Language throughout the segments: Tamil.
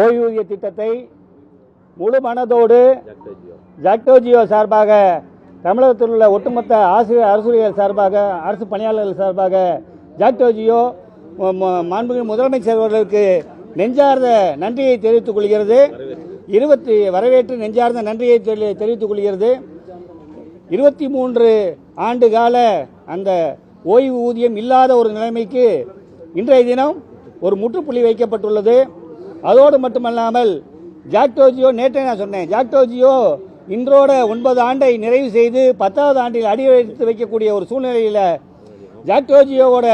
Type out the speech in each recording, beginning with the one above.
ஓய்வூதிய திட்டத்தை முழு மனதோடு ஜாக்டோஜியோ சார்பாக தமிழகத்தில் உள்ள ஒட்டுமொத்த அரசுகள் சார்பாக அரசு பணியாளர்கள் சார்பாக ஜாக்டோஜியோ மாண்புமிகு முதலமைச்சர் அவர்களுக்கு நெஞ்சார்ந்த நன்றியை தெரிவித்துக் கொள்கிறது. வரவேற்று நெஞ்சார்ந்த நன்றியை தெரிவித்துக் கொள்கிறது. 23 ஆண்டு கால அந்த ஓய்வு ஊதியம் இல்லாத ஒரு நிலைமைக்கு இன்றைய தினம் ஒரு முற்றுப்புள்ளி வைக்கப்பட்டுள்ளது. அதோடு மட்டுமல்லாமல் ஜாக்டோஜியோ நேற்றே நான் சொன்னேன், ஜாக்டோஜியோ இன்றோட 9 ஆண்டை நிறைவு செய்து 10வது ஆண்டில் அடி எடுத்து வைக்கக்கூடிய ஒரு சூழ்நிலையில் ஜாக்டோஜியோவோட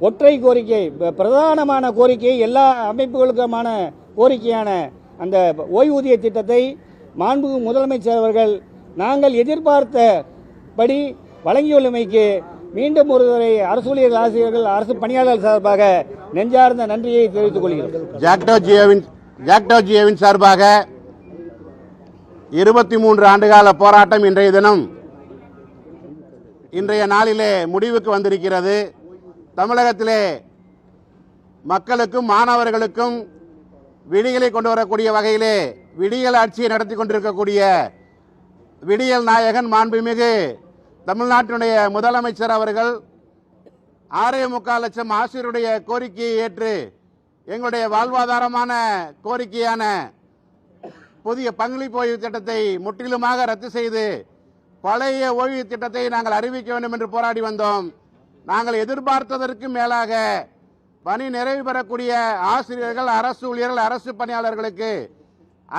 ஒற்றை கோரிக்கை, பிரதானமான கோரிக்கை, எல்லா அமைப்புகளுக்குமான கோரிக்கையான அந்த ஓய்வூதிய திட்டத்தை மாண்புமிகு முதலமைச்சர் அவர்கள் நாங்கள் எதிர்பார்த்தபடி வழங்கியுள்ளமைக்கு மீண்டும் ஒருவரை அரசு ஊழியர் ஆசிரியர்கள் அரசு பணியாளர்கள் சார்பாக நெஞ்சார்ந்த நன்றியை தெரிவித்துக் கொள்கிறோம். ஜாக்டோஜியோவின் சார்பாக 23 ஆண்டுகால போராட்டம் இன்றைய தினம் இன்றைய நாளிலே முடிவுக்கு வந்திருக்கிறது. தமிழகத்திலே மக்களுக்கும் மாணவர்களுக்கும் விடியலை கொண்டு வரக்கூடிய வகையிலே விடியல் ஆட்சியை நடத்தி கொண்டிருக்கக்கூடிய விடியல் நாயகன் மாண்புமிகு தமிழ்நாட்டினுடைய முதலமைச்சர் அவர்கள் 6.25 லட்சம் ஆசிரியருடைய கோரிக்கையை ஏற்று எங்களுடைய வாழ்வாதாரமான கோரிக்கையான புதிய பங்களிப்பு ஓய்வு திட்டத்தை முற்றிலுமாக ரத்து செய்து பழைய ஓய்வு திட்டத்தை நாங்கள் அறிவிக்க வேண்டும் என்று போராடி வந்தோம். நாங்கள் எதிர்பார்த்ததற்கு மேலாக பணி நிறைவு பெறக்கூடிய ஆசிரியர்கள், அரசு ஊழியர்கள், அரசு பணியாளர்களுக்கு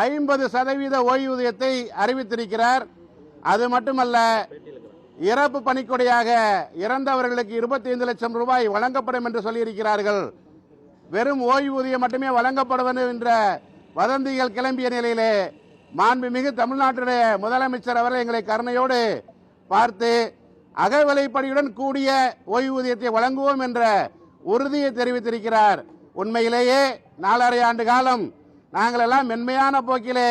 50% ஓய்வூதியத்தை அறிவித்திருக்கிறார். அது மட்டுமல்ல, இறப்பு பணிக்கொடையாக இறந்தவர்களுக்கு 25 லட்சம் ரூபாய் வழங்கப்படும் என்று சொல்லியிருக்கிறார்கள். வெறும் ஓய்வூதியம் மட்டுமே வழங்கப்படும் என்ற வதந்திகள் கிளம்பிய நிலையிலே மாண்புமிகு தமிழ்நாட்டுடைய முதலமைச்சர் அவர்கள் எங்களை கருணையோடு பார்த்து அகவிலைப்படியுடன் கூடிய ஓய்வூதியத்தை வழங்குவோம் என்ற உறுதியை தெரிவித்திருக்கிறார். உண்மையிலேயே 4.5 ஆண்டு காலம் நாங்கள் எல்லாம் மென்மையான போக்கிலே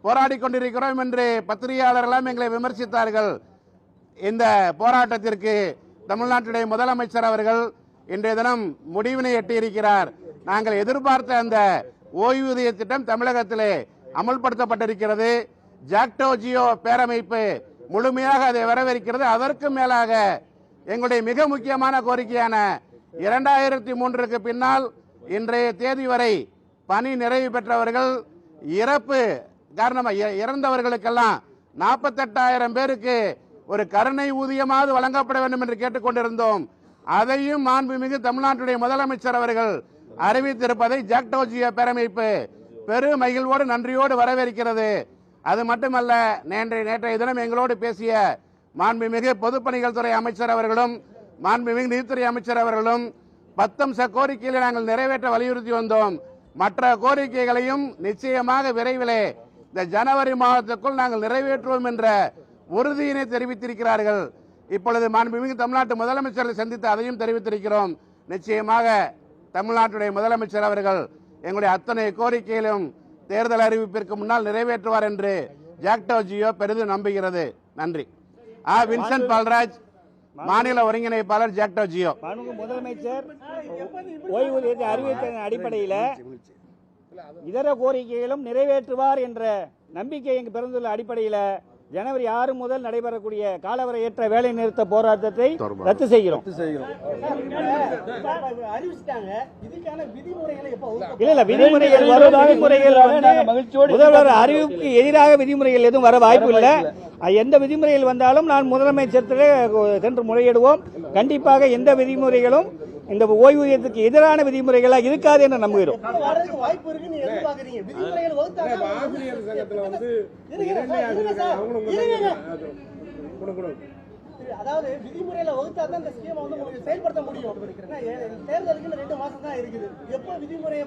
போராடி கொண்டிருக்கிறோம் என்று பத்திரிகையாளர்கள் எங்களை விமர்சித்தார்கள். இந்த போராட்டத்திற்கு தமிழ்நாட்டுடைய முதலமைச்சர் அவர்கள் இன்றைய தினம் முடிவினை எட்டியிருக்கிறார். நாங்கள் எதிர்பார்த்த அந்த ஓய்வூதிய திட்டம் தமிழகத்திலே அமல்படுத்தப்பட்டிருக்கிறது. ஜாக்டோஜியோ பேரமைப்பு முழுமையாக அதை வரவேற்கிறது. அதற்கு மேலாக எங்களுடைய மிக முக்கியமான கோரிக்கையான 2003க்கு பின்னால் இன்றைய தேதி வரை பணி நிறைவு பெற்றவர்கள் இறப்பு காரணமாக இறந்தவர்களுக்கெல்லாம் 48,000 பேருக்கு ஒரு கருணை ஊதியமாவது வழங்கப்பட வேண்டும் என்று கேட்டுக்கொண்டிருந்தோம். அதையும் மாண்புமிகு தமிழ்நாட்டுடைய முதலமைச்சர் அவர்கள் அறிவித்திருப்பதை ஜாக்டோஜியோ பேரமைப்பு பெரு மகிழ்வோடு நன்றியோடு வரவேற்கிறது. அது மட்டுமல்ல, நேற்றைய தினம் எங்களோடு பேசிய மாண்புமிகு பொதுப்பணிகள் துறை அமைச்சர் அவர்களும் மாண்புமிகு நிதித்துறை அமைச்சர் அவர்களும் 10 அம்ச கோரிக்கைகளை நாங்கள் நிறைவேற்ற வலியுறுத்தி வந்தோம். மற்ற கோரிக்கைகளையும் நிச்சயமாக விரைவிலே இந்த ஜனவரி மாதத்துக்குள் நாங்கள் நிறைவேற்றுவோம் என்ற உறுதியினை தெரிவித்திருக்கிறார்கள். இப்பொழுது மாண்புமிகு தமிழ்நாட்டு முதலமைச்சரை சந்தித்து அதையும் தெரிவித்திருக்கிறோம். நிச்சயமாக தமிழ்நாட்டுடைய முதலமைச்சர் அவர்கள் எங்களுடைய அத்தனை கோரிக்கைகளும் தேர்தல் அறிவிப்பிற்கு முன்னால் நிறைவேற்றுவார் என்று ஜாக்டோஜியோ பெரிதும் நம்புகிறது. நன்றி. வின்சென்ட் பால்ராஜ், மாநில ஒருங்கிணைப்பாளர், ஜாக்டோஜியோ. முதலமைச்சர் ஓய்வூதியத்தை அறிவித்ததன் அடிப்படையில் இதர கோரிக்கைகளும் நிறைவேற்றுவார் என்ற நம்பிக்கை எங்கு பிறந்துள்ள அடிப்படையில் ஜனவரி 6 முதல் நடைபெறக்கூடிய காலவரையற்ற வேலை நிறுத்த போராட்டத்தை ரத்து செய்கிறோம். விதிமுறைகள் முதல்வர் அறிவிப்புக்கு எதிராக விதிமுறைகள் எதுவும் வர வாய்ப்பு இல்லை. எந்த விதிமுறைகள் வந்தாலும் நான் முதலமைச்சர் சென்று முறையிடுவோம். கண்டிப்பாக எந்த விதிமுறைகளும் இந்த ஓய்வூதியத்துக்கு எதிரான விதிமுறைகளாக இருக்காது என்று நம்புகிறோம். அதாவது விதிமுறையில வகுத்தா தான் இந்த ஸ்கீம் வந்து உங்களுக்கு செயல்படுத்த முடியும். தேர்தலுக்கு 2 மாசம் தான் இருக்குது. எப்போ விதிமுறையை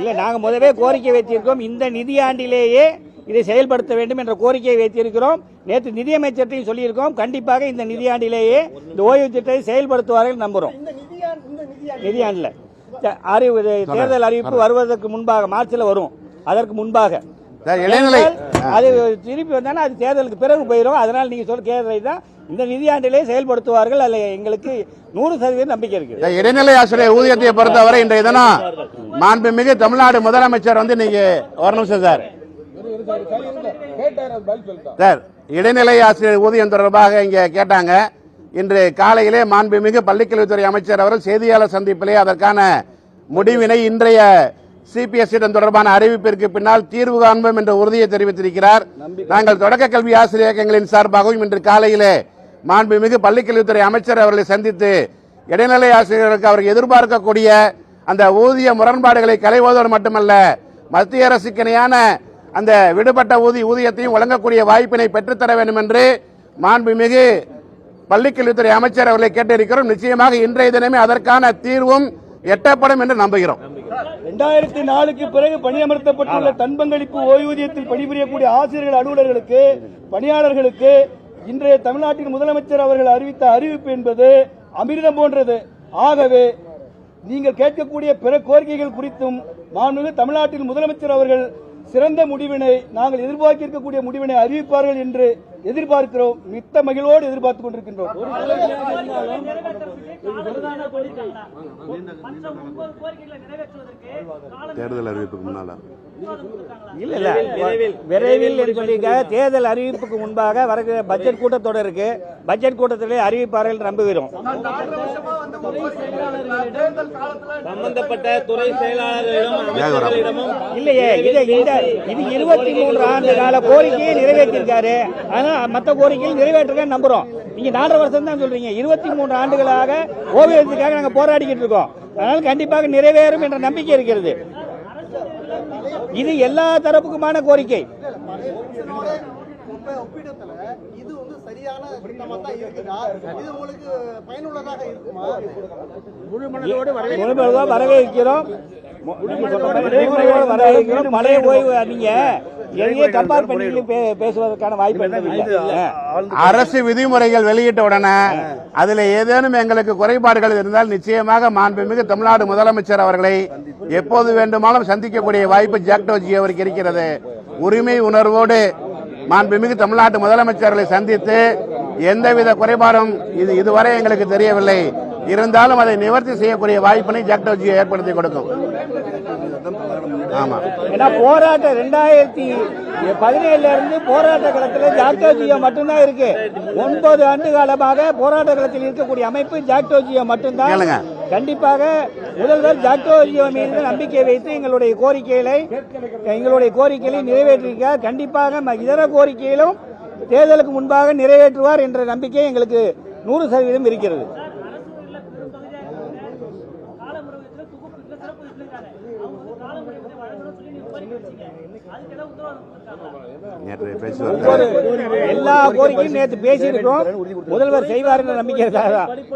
இல்ல, நாங்க முதவே கோரிக்கை வைத்திருக்கோம். இந்த நிதியாண்டிலேயே இதை செயல்படுத்த வேண்டும் என்ற கோரிக்கையை வைத்திருக்கிறோம். நேற்று நிதியமைச்சர்கிட்டையும் சொல்லியிருக்கோம். கண்டிப்பாக இந்த நிதியாண்டிலேயே இந்த ஓய்வு திட்டத்தை செயல்படுத்துவார்கள் நம்புறோம். நிதியாண்டில் தேர்தல் அறிவிப்பு வருவதற்கு முன்பாக மார்ச்சில் வரும். அதற்கு முன்பாக அது திருப்பி வந்தாலும் அது தேர்தலுக்கு பிறகு போயிடும். அதனால் நீங்க சொல்ல கேட்கறது தான் இந்த நிதியாண்டிலே செயல்படுத்துவார்கள். அதில் எங்களுக்கு 100% நம்பிக்கை இருக்கு. இந்த இடைநிலை ஆசிரியர் ஊதியத்தை பொறுத்தவரை இன்றைய தினம் மாண்புமிகு தமிழ்நாடு முதலமைச்சர் வந்து நீங்க ஒரு நிமிஷம் சார் இடைநிலை ஆசிரியர் ஊதியம் தொடர்பாக இங்க கேட்டாங்க. இன்று காலையிலே மாண்புமிகு பள்ளிக்கல்வித்துறை அமைச்சர் அவர்கள் செய்தியாளர் சந்திப்பிலே அதற்கான முடிவினை இன்றைய சிபிஎஸ்இ தொடர்பான அறிவிப்பிற்கு பின்னால் தீர்வு காண்போம் என்ற உறுதியை தெரிவித்திருக்கிறார். நாங்கள் தொடக்க கல்வி ஆசிரியர் இயக்கங்களின் சார்பாகவும் இன்று காலையிலே மாண்புமிகு பள்ளிக்கல்வித்துறை அமைச்சர் அவர்களை சந்தித்து இடைநிலை ஆசிரியர்களுக்கு அவர்கள் எதிர்பார்க்கக்கூடிய அந்த ஊதிய முரண்பாடுகளை களைவதோடு மட்டுமல்ல, மத்திய அரசுக்கு இணையான அந்த விடுபட்ட ஊதியத்தையும் வழங்கக்கூடிய வாய்ப்பினை பெற்றுத்தர வேண்டும் என்று மாண்புமிகு பள்ளிக்கல்வித்துறை அமைச்சர் அவர்களை கேட்டிருக்கிறோம். நிச்சயமாக இன்றைய தினமே அதற்கான தீர்வும் எட்டப்படும் என்று நம்புகிறோம். 2004க்கு பிறகு பணியமர்த்தப்பட்டுள்ள தன்பங்களிப்பு ஓய்வூதியத்தில் பணிபுரியக்கூடிய ஆசிரியர்கள், அலுவலர்களுக்கு, பணியாளர்களுக்கு இன்றைய தமிழ்நாட்டின் முதலமைச்சர் அவர்கள் அறிவித்த அறிவிப்பு என்பது அமிர்தம் போன்றது. ஆகவே நீங்கள் கேட்கக்கூடிய பிற கோரிக்கைகள் குறித்தும் மாண்புமிகு தமிழ்நாட்டின் முதலமைச்சர் அவர்கள் சிறந்த முடிவினை, நாங்கள் எதிர்பார்க்கக்கூடிய முடிவினை அறிவிப்பார்கள் என்று எதிர்பார்க்கிறோம். மித்த மகிழ்வோடு எதிர்பார்த்துக் கொண்டிருக்கின்றோம். தேர்தல் அறிவிப்புக்கு முன்னால இல்ல விரைவில் என்று சொல்லியிருக்காங்க. தேர்தல் அறிவிப்புக்கு முன்பாக வருகிற பட்ஜெட் கூட்டத்தொடர் இருக்கு. பட்ஜெட் கூட்டத்திலே அறிவிப்பார்கள் என்று நம்புகிறோம். சம்பந்தப்பட்ட துறை செயலாளர்களிடமும் இல்லையே, இது 23 ஆண்டு கால கோரிக்கையை நிறைவேற்றிருக்காரு. ஆனா மற்ற கோரிக்கையை நிறைவேற்றுக்க நம்புறோம். நீங்க 4.5 வருஷம் தான் சொல்றீங்க. 23 ஆண்டுகளாக ஓவியத்துக்காக நாங்க போராடிக்கிட்டு இருக்கோம். அதனால கண்டிப்பாக நிறைவேறும் என்ற நம்பிக்கை இருக்கிறது. இது எல்லா தரப்புக்குமான கோரிக்கை. இது வந்து சரியான திட்டமா தான் இருக்குதா? இது உங்களுக்கு பயனுள்ளதாக இருக்குமா? முழுமையாக வரவேற்கிறோம். மழை ஓய்வு நீங்க எதையே கம்பேர் பண்ணி பேசுவதற்கான வாய்ப்பு. அரசு விதிமுறைகள் வெளியிட்ட உடனே அதில் ஏதேனும் எங்களுக்கு குறைபாடுகள் இருந்தால் நிச்சயமாக மாண்புமிகு தமிழ்நாடு முதலமைச்சர் அவர்களை எப்போது வேண்டுமானாலும் சந்திக்கக்கூடிய வாய்ப்பு ஜாக்டோஜி அவருக்கு இருக்கிறது. உரிமை உணர்வோடு மாண்புமிகு தமிழ்நாட்டு முதலமைச்சர்களை சந்தித்து எந்தவித குறைபாடும் இதுவரை எங்களுக்கு தெரியவில்லை. இருந்தாலும் அதை நிவர்த்தி செய்யக்கூடிய வாய்ப்பினை ஜாக்டோஜி ஏற்படுத்தி கொடுக்கும். ஆமா, ஏன்னா போராட்டம் 2017 இருந்து போராட்ட களத்தில் ஜாக்டோஜியோ மட்டும்தான் இருக்கு. 9 ஆண்டு காலமாக போராட்ட களத்தில் இருக்கக்கூடிய அமைப்பு ஜாக்டோஜியோ மட்டும்தான். கண்டிப்பாக முதல்வர் ஜாக்டோஜியோ மீது நம்பிக்கை வைத்து எங்களுடைய கோரிக்கைகளை நிறைவேற்றிருக்கிறார். கண்டிப்பாக இதர கோரிக்கைகளும் தேர்தலுக்கு முன்பாக நிறைவேற்றுவார் என்ற நம்பிக்கை எங்களுக்கு 100% இருக்கிறது. எல்லா கோரிக்கையும் நேற்று பேசியிருக்கோம். முதல்வர் செய்வார் என்ற நம்பிக்கை இருக்காதா?